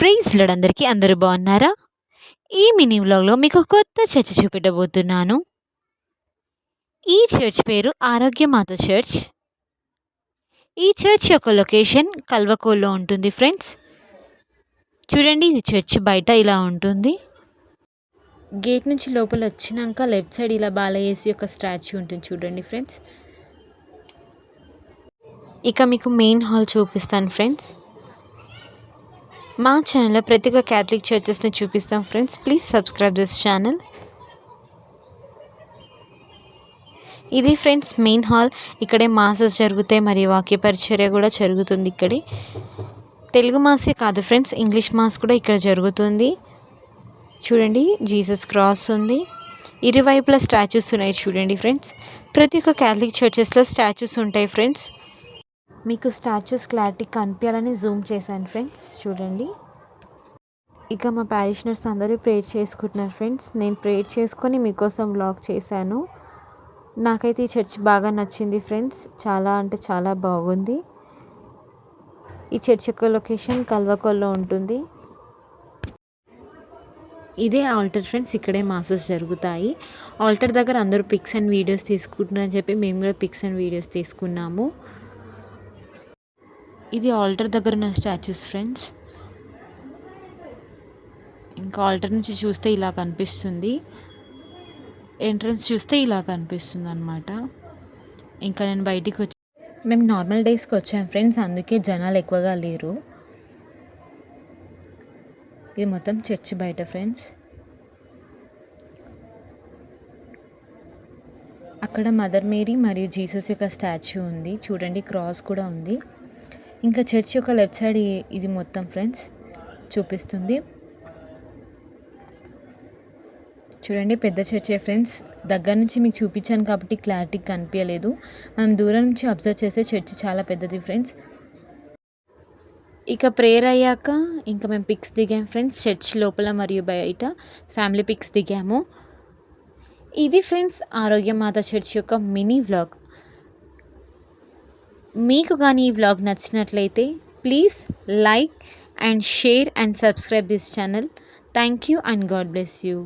Praise lord అందరికీ. అందరూ బాగున్నారా? ఈ మినీ వ్లాగ్‌లో మీకు ఒక కొత్త చర్చ్ చూపెట్టబోతున్నాను. ఈ చర్చ్ పేరు ఆరోగ్యమాత చర్చ్. ఈ చర్చ్ యొక్క లొకేషన్ కల్వకోల్లో ఉంటుంది ఫ్రెండ్స్. చూడండి, ఇది చర్చ్ బయట ఇలా ఉంటుంది. గేట్ నుంచి లోపల వచ్చినాక లెఫ్ట్ సైడ్ ఇలా బాలయేసు యొక్క స్టాచ్యూ ఉంటుంది చూడండి ఫ్రెండ్స్. ఇక మీకు మెయిన్ హాల్ చూపిస్తాను ఫ్రెండ్స్. మా ఛానల్లో ప్రతి ఒక్క క్యాథలిక్ చర్చెస్ని చూపిస్తాం friends. Please subscribe this channel. ఇది ఫ్రెండ్స్ మెయిన్ హాల్. ఇక్కడే మాసెస్ జరుగుతాయి మరియు వాక్య పరిచర్య కూడా జరుగుతుంది ఇక్కడే. తెలుగు మాసే కాదు ఫ్రెండ్స్, ఇంగ్లీష్ మాస్ కూడా ఇక్కడ జరుగుతుంది. చూడండి, జీసస్ క్రాస్ ఉంది. ఇరువైపులా స్టాచ్యూస్ ఉన్నాయి చూడండి ఫ్రెండ్స్. ప్రతి ఒక్క క్యాథలిక్ చర్చెస్లో స్టాచ్యూస్ ఉంటాయి ఫ్రెండ్స్. మీకు స్టాచ్యూస్ క్లారిటీ కనిపించాలని జూమ్ చేశాను ఫ్రెండ్స్. చూడండి, ఇక మా ప్యారిషనర్స్ అందరూ ప్రేయర్ చేసుకుంటున్నారు ఫ్రెండ్స్. నేను ప్రేయర్ చేసుకొని మీకోసం వ్లాగ్ చేశాను. నాకైతే ఈ చర్చ్ బాగా నచ్చింది ఫ్రెండ్స్. చాలా అంటే చాలా బాగుంది. ఈ చర్చ్ యొక్క లొకేషన్ కల్వకోల్లో ఉంటుంది. ఇదే ఆల్టర్ ఫ్రెండ్స్. ఇక్కడే మాసెస్ జరుగుతాయి. ఆల్టర్ దగ్గర అందరూ పిక్స్ అండ్ వీడియోస్ తీసుకుంటున్నారని చెప్పి మేము కూడా పిక్స్ అండ్ వీడియోస్ తీసుకున్నాము. ఇది ఆల్టర్ దగ్గర ఉన్న స్టాచ్యూస్ ఫ్రెండ్స్. ఇంకా ఆల్టర్ నుంచి చూస్తే ఇలా కనిపిస్తుంది. ఎంట్రన్స్ చూస్తే ఇలా కనిపిస్తుంది అన్నమాట. ఇంకా నేను బయటికి వచ్చి మేము నార్మల్ డేస్కి వచ్చాము ఫ్రెండ్స్, అందుకే జనాలు ఎక్కువగా లేరు. ఇది మొత్తం చర్చ్ బయట ఫ్రెండ్స్. అక్కడ మదర్ మేరీ మరియు జీసస్ యొక్క స్టాచ్యూ ఉంది. చూడండి, క్రాస్ కూడా ఉంది. ఇంకా చర్చ్ యొక్క లెఫ్ట్ సైడ్ ఇది మొత్తం ఫ్రెండ్స్ చూపిస్తుంది. చూడండి, పెద్ద చర్చే ఫ్రెండ్స్. దగ్గర నుంచి మీకు చూపించాను కాబట్టి క్లారిటీ కనిపించలేదు. మనం దూరం నుంచి అబ్జర్వ్ చేస్తే చర్చ్ చాలా పెద్దది ఫ్రెండ్స్. ఇక ప్రేయర్ అయ్యాక ఇంకా మేము పిక్స్ దిగాము ఫ్రెండ్స్. చర్చ్ లోపల మరియు బయట ఫ్యామిలీ పిక్స్ దిగాము. ఇది ఫ్రెండ్స్ ఆరోగ్యమాత చర్చ్ యొక్క మినీ వ్లాగ్. మీకు కానీ ఈ వ్లాగ్ నచ్చినట్లయితే please like and share and subscribe this channel. Thank you and God bless you.